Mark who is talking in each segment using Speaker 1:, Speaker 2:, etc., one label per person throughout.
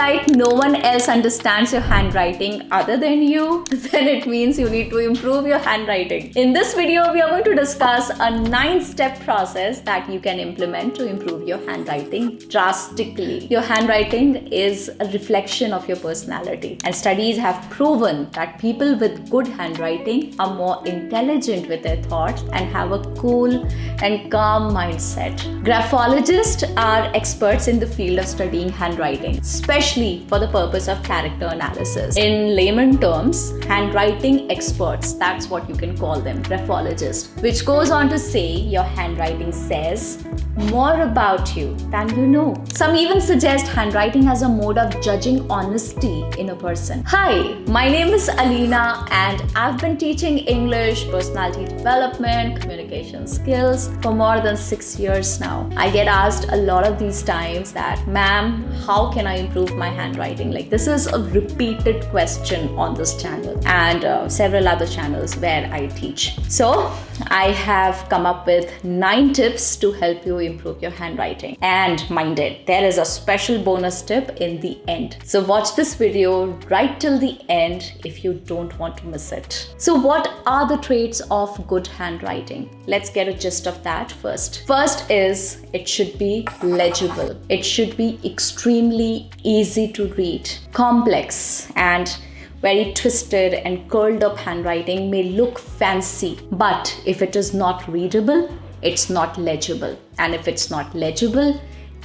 Speaker 1: like no one else understands your handwriting other than you, then it means you need to improve your handwriting. In this video, we are going to discuss a 9-step process that you can implement to improve your handwriting drastically. Your handwriting is a reflection of your personality, and studies have proven that people with good handwriting are more intelligent with their thoughts and have a cool and calm mindset. Graphologists are experts in the field of studying handwriting, especially for the purpose of character analysis. In layman terms, handwriting experts, that's what you can call them, graphologists, which goes on to say your handwriting says more about you than you know. Some even suggest handwriting as a mode of judging honesty in a person. Hi, my name is Alina and I've been teaching English, personality development, communication skills for more than 6 years now. I get asked a lot of these times that, ma'am, how can I improve my handwriting? Like, this is a repeated question on this channel and several other channels where I teach. So I have come up with 9 tips to help you improve your handwriting. And mind it, there is a special bonus tip in the end. So watch this video right till the end if you don't want to miss it. So what are the traits of good handwriting? Let's get a gist of that first. First is it should be legible. It should be extremely easy to read. Complex and very twisted and curled up handwriting may look fancy, but if it is not readable, it's not legible. And if it's not legible,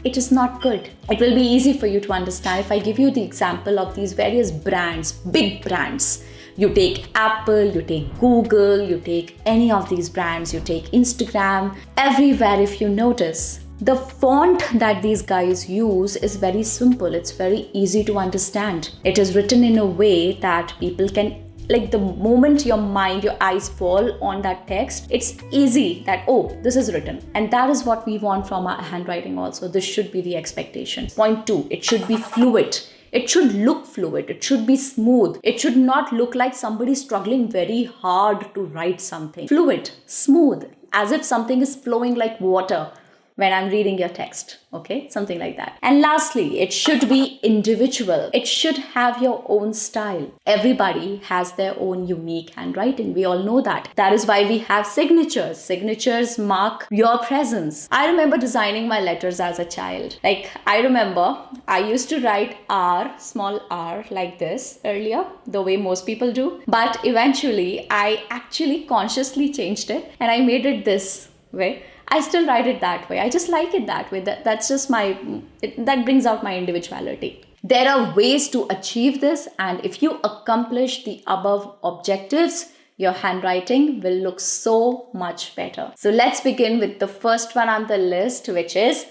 Speaker 1: it is not good. It will be easy for you to understand if I give you the example of these various brands, big brands. You take Apple, you take Google, you take any of these brands, you take Instagram, everywhere if you notice, the font that these guys use is very simple. It's very easy to understand. It is written in a way that people can, like, the moment your eyes fall on that text, it's easy that, oh, this is written. And that is what we want from our handwriting also. This should be the expectation. Point 2, it should be fluid. It should look fluid. It should be smooth. It should not look like somebody struggling very hard to write something. Fluid, smooth, as if something is flowing like water when I'm reading your text, okay? Something like that. And lastly, it should be individual. It should have your own style. Everybody has their own unique handwriting. We all know that. That is why we have signatures. Signatures mark your presence. I remember designing my letters as a child. Like, I remember I used to write R, small r, like this earlier, the way most people do. But eventually, I actually consciously changed it and I made it this way. I still write it that way. I just like it that way. That's just that brings out my individuality. There are ways to achieve this, and if you accomplish the above objectives, your handwriting will look so much better. So let's begin with the first one on the list, which is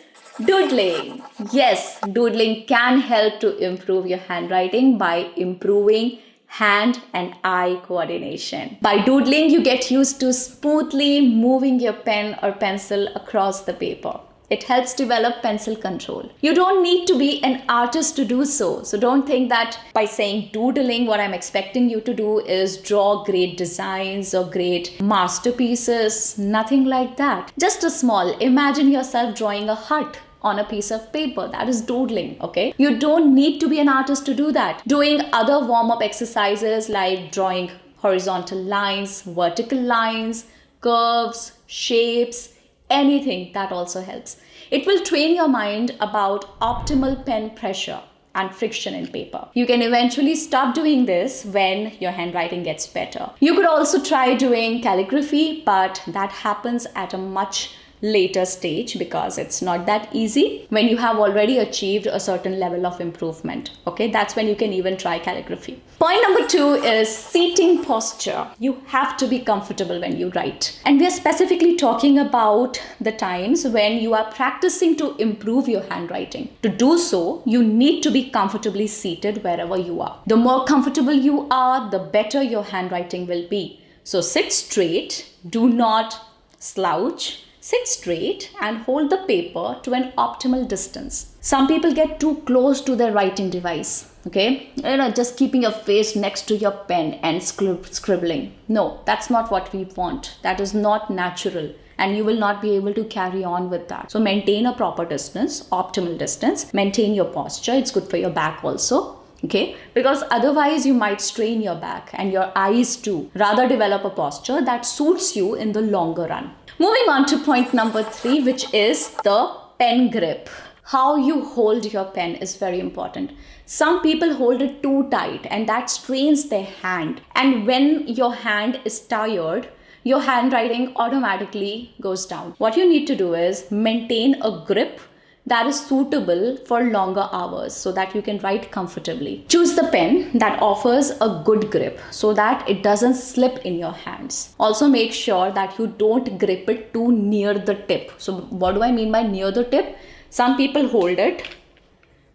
Speaker 1: doodling. Yes, doodling can help to improve your handwriting by improving hand and eye coordination. By doodling, you get used to smoothly moving your pen or pencil across the paper. It helps develop pencil control. You don't need to be an artist to do so. So don't think that by saying doodling, what I'm expecting you to do is draw great designs or great masterpieces. Nothing like that. Just a small, imagine yourself drawing a hut on a piece of paper. That is doodling, okay? You don't need to be an artist to do that. Doing other warm-up exercises like drawing horizontal lines, vertical lines, curves, shapes, anything, that also helps. It will train your mind about optimal pen pressure and friction in paper. You can eventually stop doing this when your handwriting gets better. You could also try doing calligraphy, but that happens at a much later stage because it's not that easy when you have already achieved a certain level of improvement. Okay, that's when you can even try calligraphy. Point number 2 is seating posture. You have to be comfortable when you write. And we are specifically talking about the times when you are practicing to improve your handwriting. To do so, you need to be comfortably seated wherever you are. The more comfortable you are, the better your handwriting will be. So sit straight, do not slouch. Sit straight and hold the paper to an optimal distance. Some people get too close to their writing device, okay? Just keeping your face next to your pen and scribbling. No, that's not what we want. That is not natural. and you will not be able to carry on with that. So maintain a proper distance, optimal distance, maintain your posture. It's good for your back also. Okay, because otherwise you might strain your back and your eyes too. Rather develop a posture that suits you in the longer run. Moving on to point number 3, which is the pen grip. How you hold your pen is very important. Some people hold it too tight and that strains their hand. And when your hand is tired, your handwriting automatically goes down. What you need to do is maintain a grip that is suitable for longer hours so that you can write comfortably. Choose the pen that offers a good grip so that it doesn't slip in your hands. Also make sure that you don't grip it too near the tip. So what do I mean by near the tip? Some people hold it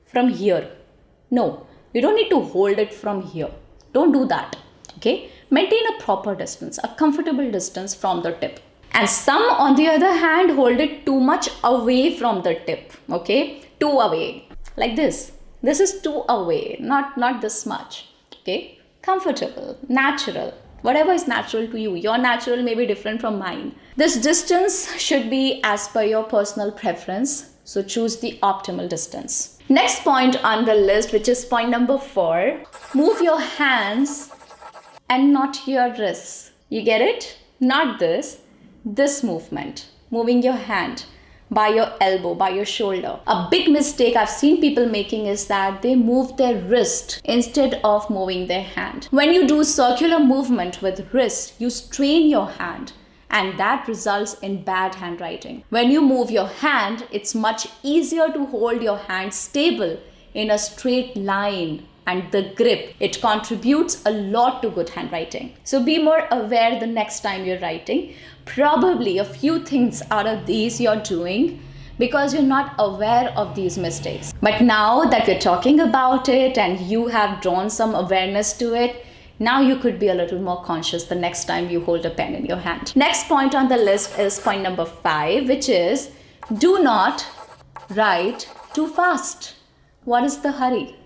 Speaker 1: from here. No, you don't need to hold it from here. Don't do that. Okay? Maintain a proper distance, a comfortable distance from the tip. And some, on the other hand, hold it too much away from the tip. Okay, too away, like this. This is too away, not this much. Okay, comfortable, natural, whatever is natural to you. Your natural may be different from mine. This distance should be as per your personal preference. So choose the optimal distance. Next point on the list, which is point number 4, move your hands and not your wrists. You get it? Not this movement, moving your hand by your elbow, by your shoulder. A big mistake I've seen people making is that they move their wrist instead of moving their hand. When you do circular movement with wrist, you strain your hand and that results in bad handwriting. When you move your hand, it's much easier to hold your hand stable in a straight line. And the grip, it contributes a lot to good handwriting. So be more aware the next time you're writing. Probably a few things out of these you're doing because you're not aware of these mistakes. But now that we're talking about it and you have drawn some awareness to it, now you could be a little more conscious the next time you hold a pen in your hand. Next point on the list is point number 5, which is do not write too fast. What is the hurry?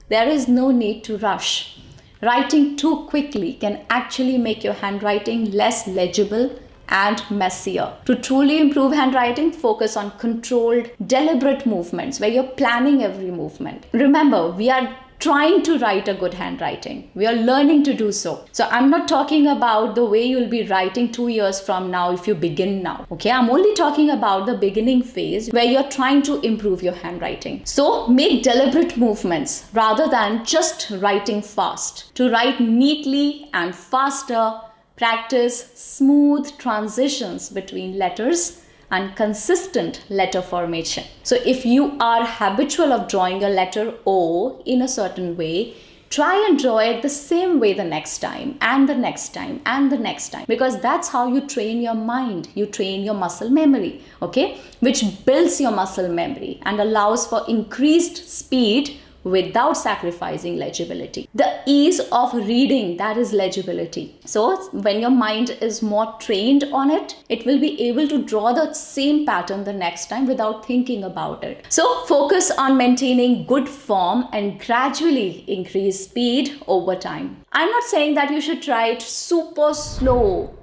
Speaker 1: There is no need to rush. Writing too quickly can actually make your handwriting less legible and messier. To truly improve handwriting, focus on controlled, deliberate movements where you're planning every movement. Remember, we are trying to write a good handwriting. We are learning to do so. So I'm not talking about the way you'll be writing 2 years from now if you begin now. Okay, I'm only talking about the beginning phase where you're trying to improve your handwriting. So make deliberate movements rather than just writing fast. To write neatly and faster, practice smooth transitions between letters and consistent letter formation. So if you are habitual of drawing a letter O in a certain way, try and draw it the same way the next time and the next time and the next time, because that's how you train your mind. You train your muscle memory, okay, which builds your muscle memory and allows for increased speed without sacrificing legibility. The ease of reading, that is legibility. So when your mind is more trained on it, it will be able to draw the same pattern the next time without thinking about it. So focus on maintaining good form and gradually increase speed over time. I'm not saying that you should write super slow,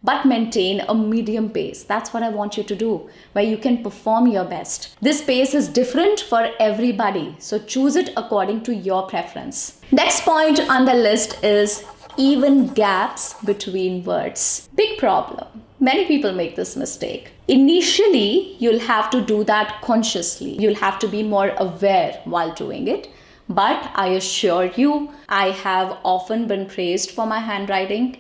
Speaker 1: but maintain a medium pace. That's what I want you to do, where you can perform your best. This pace is different for everybody, so choose it according to your preference. Next point on the list is even gaps between words. Big problem. Many people make this mistake. Initially, you'll have to do that consciously. You'll have to be more aware while doing it. But I assure you, I have often been praised for my handwriting.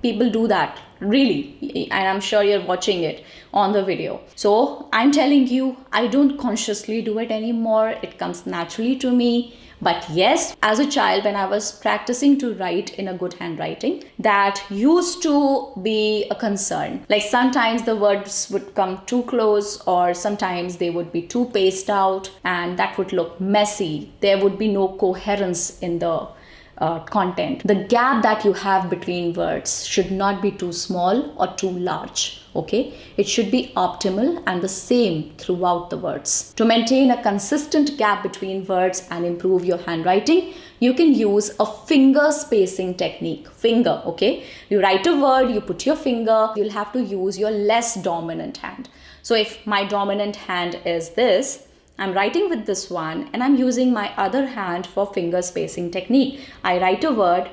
Speaker 1: People do that, really. And I'm sure you're watching it on the video. So I'm telling you, I don't consciously do it anymore. It comes naturally to me. But yes, as a child, when I was practicing to write in a good handwriting, that used to be a concern. Like sometimes the words would come too close, or sometimes they would be too spaced out, and that would look messy. There would be no coherence in the content. The gap that you have between words should not be too small or too large. Okay, it should be optimal and the same throughout the words. To maintain a consistent gap between words and improve your handwriting, you can use a finger spacing technique. Finger, okay? You write a word, you put your finger, you'll have to use your less dominant hand. So if my dominant hand is this, I'm writing with this one and I'm using my other hand for finger spacing technique. I write a word,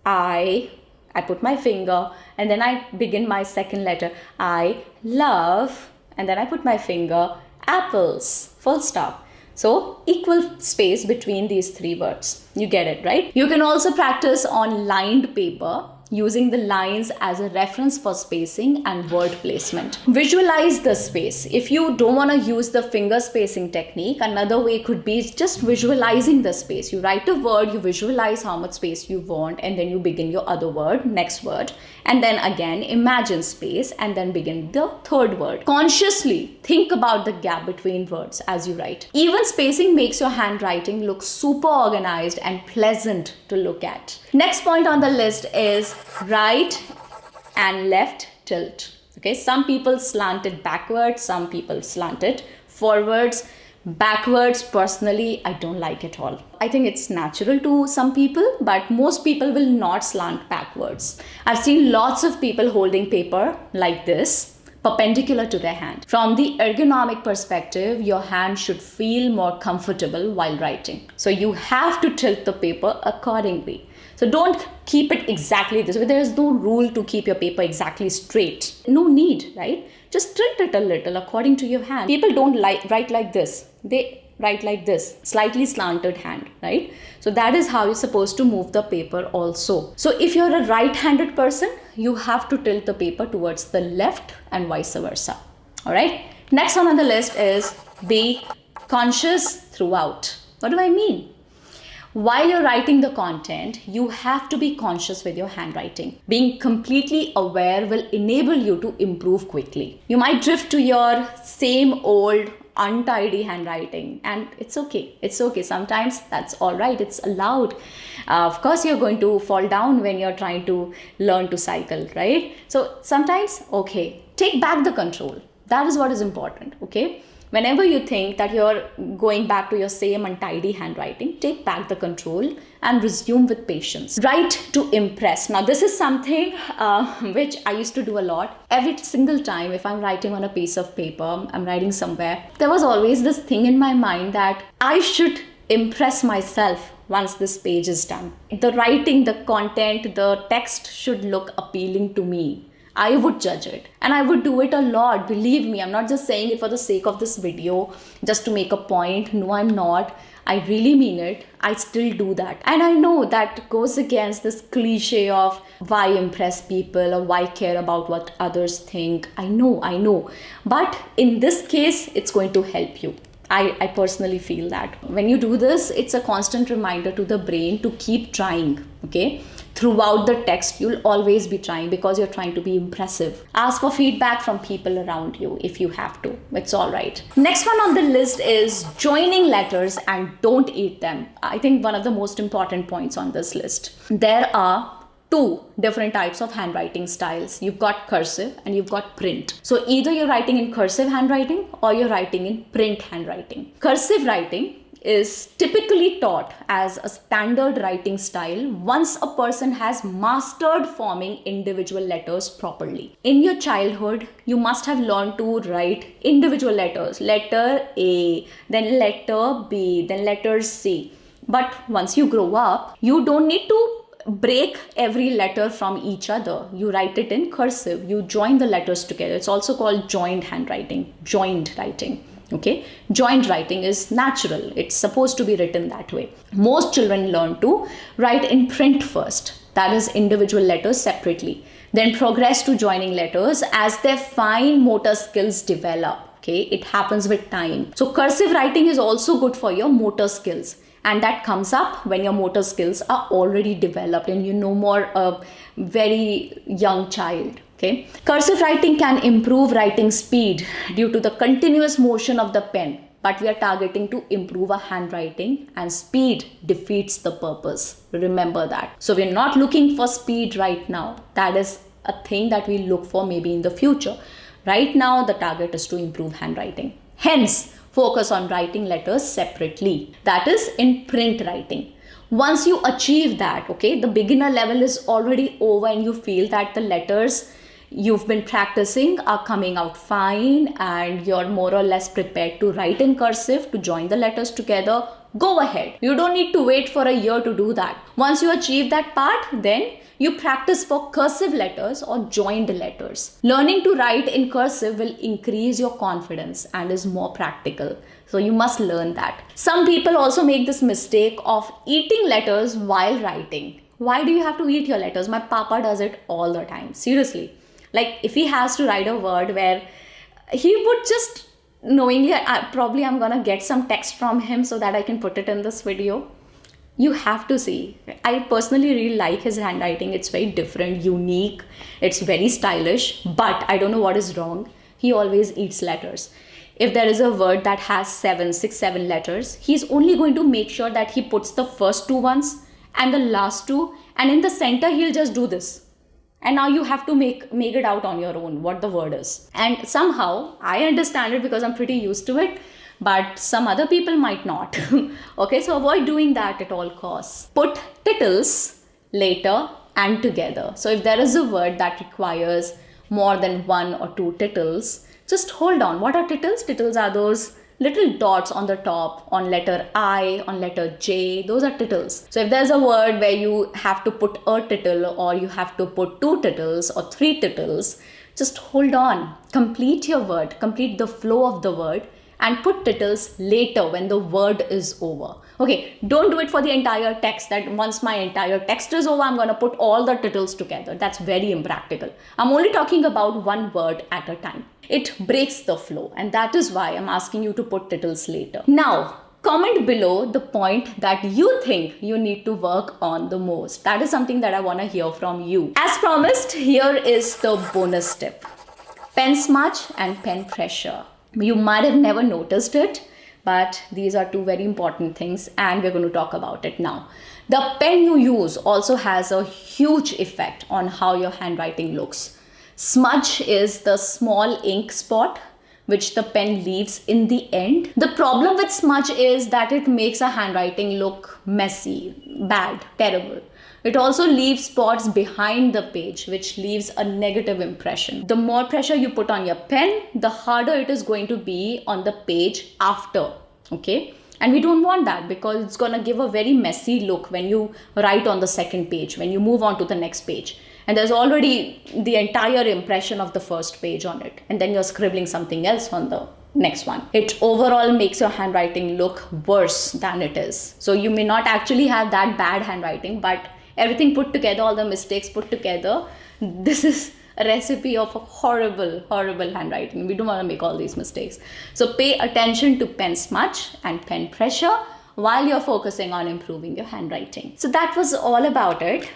Speaker 1: I put my finger and then I begin my second letter. I love, and then I put my finger, apples, full stop. So equal space between these three words. You get it, right? You can also practice on lined paper using the lines as a reference for spacing and word placement. Visualize the space. If you don't want to use the finger spacing technique, another way could be just visualizing the space. You write a word, you visualize how much space you want, and then you begin your other word, next word, and then again imagine space and then begin the third word. Consciously think about the gap between words as you write. Even spacing makes your handwriting look super organized and pleasant to look at. Next point on the list is right and left tilt. Okay, some people slant it backwards, some people slant it forwards. Backwards, personally, I don't like it all. I think it's natural to some people, but most people will not slant backwards. I've seen lots of people holding paper like this, perpendicular to their hand. From the ergonomic perspective, your hand should feel more comfortable while writing. So you have to tilt the paper accordingly. So don't keep it exactly this way. There is no rule to keep your paper exactly straight. No need, right? Just tilt it a little according to your hand. People don't write like this. They write like this, slightly slanted hand, right? So that is how you're supposed to move the paper also. So if you're a right-handed person, you have to tilt the paper towards the left and vice versa. All right. Next one on the list is be conscious throughout. What do I mean? While you're writing the content, you have to be conscious with your handwriting. Being completely aware will enable you to improve quickly. You might drift to your same old untidy handwriting, and it's okay. It's okay. Sometimes that's all right. It's allowed. Of course, you're going to fall down when you're trying to learn to cycle, right? So sometimes, okay, take back the control. That is what is important, okay? Whenever you think that you're going back to your same untidy handwriting, take back the control and resume with patience. Write to impress. Now, this is something which I used to do a lot. Every single time if I'm writing on a piece of paper, I'm writing somewhere, there was always this thing in my mind that I should impress myself once this page is done. The writing, the content, the text should look appealing to me. I would judge it, and I would do it a lot. Believe me, I'm not just saying it for the sake of this video, just to make a point. No, I'm not. I really mean it. I still do that. And I know that goes against this cliche of why impress people or why care about what others think. I know. But in this case, it's going to help you. I personally feel that. When you do this, it's a constant reminder to the brain to keep trying, okay? Throughout the text, you'll always be trying because you're trying to be impressive. Ask for feedback from people around you if you have to. It's all right. Next one on the list is joining letters and don't eat them. I think one of the most important points on this list. There are two different types of handwriting styles. You've got cursive and you've got print. So either you're writing in cursive handwriting or you're writing in print handwriting. Cursive writing is typically taught as a standard writing style once a person has mastered forming individual letters properly. In your childhood, you must have learned to write individual letters. Letter A, then letter B, then letter C. But once you grow up, you don't need to break every letter from each other. You write it in cursive. You join the letters together. It's also called joined handwriting, joined writing. Okay, joint writing is natural. It's supposed to be written that way. Most children learn to write in print first, that is individual letters separately, then progress to joining letters as their fine motor skills develop. Okay, it happens with time. So cursive writing is also good for your motor skills, and that comes up when your motor skills are already developed and you're no more a very young child. Okay. Cursive writing can improve writing speed due to the continuous motion of the pen. but we are targeting to improve our handwriting, and speed defeats the purpose. Remember that. So we're not looking for speed right now. That is a thing that we look for maybe in the future. Right now, the target is to improve handwriting. Hence, focus on writing letters separately. That is in print writing. Once you achieve that, okay, the beginner level is already over and you feel that the letters you've been practicing are coming out fine and you're more or less prepared to write in cursive to join the letters together, go ahead. You don't need to wait for a year to do that. Once you achieve that part, then you practice for cursive letters or joined letters. Learning to write in cursive will increase your confidence and is more practical. So you must learn that. Some people also make this mistake of eating letters while writing. Why do you have to eat your letters? My papa does it all the time. Seriously. Like if he has to write a word where he would just knowingly, probably I'm gonna get some text from him so that I can put it in this video. You have to see. I personally really like his handwriting. It's very different, unique. It's very stylish, but I don't know what is wrong. He always eats letters. If there is a word that has 7 letters, he's only going to make sure that he puts the first 2 ones and the last 2, and in the center he'll just do this. And now you have to make it out on your own what the word is. And somehow I understand it because I'm pretty used to it, but some other people might not. Okay, so avoid doing that at all costs. Put titles later and together. So if there is a word that requires more than 1 or 2 titles, just hold on. What are titles? Titles are those little dots on the top, on letter I, on letter J. Those are titles. So if there's a word where you have to put a tittle or you have to put 2 titles or 3 titles, just hold on. Complete your word. Complete the flow of the word and put titles later when the word is over. Okay, don't do it for the entire text that once my entire text is over, I'm going to put all the titles together. That's very impractical. I'm only talking about one word at a time. It breaks the flow, and that is why I'm asking you to put titles later. Now, comment below the point that you think you need to work on the most. That is something that I want to hear from you. As promised, here is the bonus tip. Pen smudge and pen pressure. You might have never noticed it, but these are 2 very important things and we're going to talk about it now. The pen you use also has a huge effect on how your handwriting looks. Smudge is the small ink spot which the pen leaves in the end. The problem with smudge is that it makes a handwriting look messy, bad, terrible. It also leaves spots behind the page, which leaves a negative impression. The more pressure you put on your pen, the harder it is going to be on the page after, okay? And we don't want that because it's going to give a very messy look when you write on the second page, when you move on to the next page. And there's already the entire impression of the first page on it. And then you're scribbling something else on the next one. It overall makes your handwriting look worse than it is. So you may not actually have that bad handwriting, but everything put together, all the mistakes put together, this is a recipe of a horrible, horrible handwriting. We don't want to make all these mistakes. So pay attention to pen smudge and pen pressure while you're focusing on improving your handwriting. So that was all about it.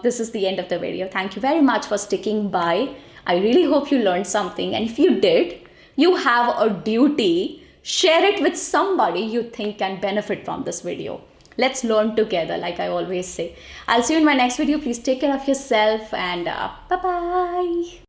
Speaker 1: This is the end of the video. Thank you very much for sticking by. I really hope you learned something. And if you did, you have a duty. Share it with somebody you think can benefit from this video. Let's learn together, like I always say. I'll see you in my next video. Please take care of yourself and bye-bye.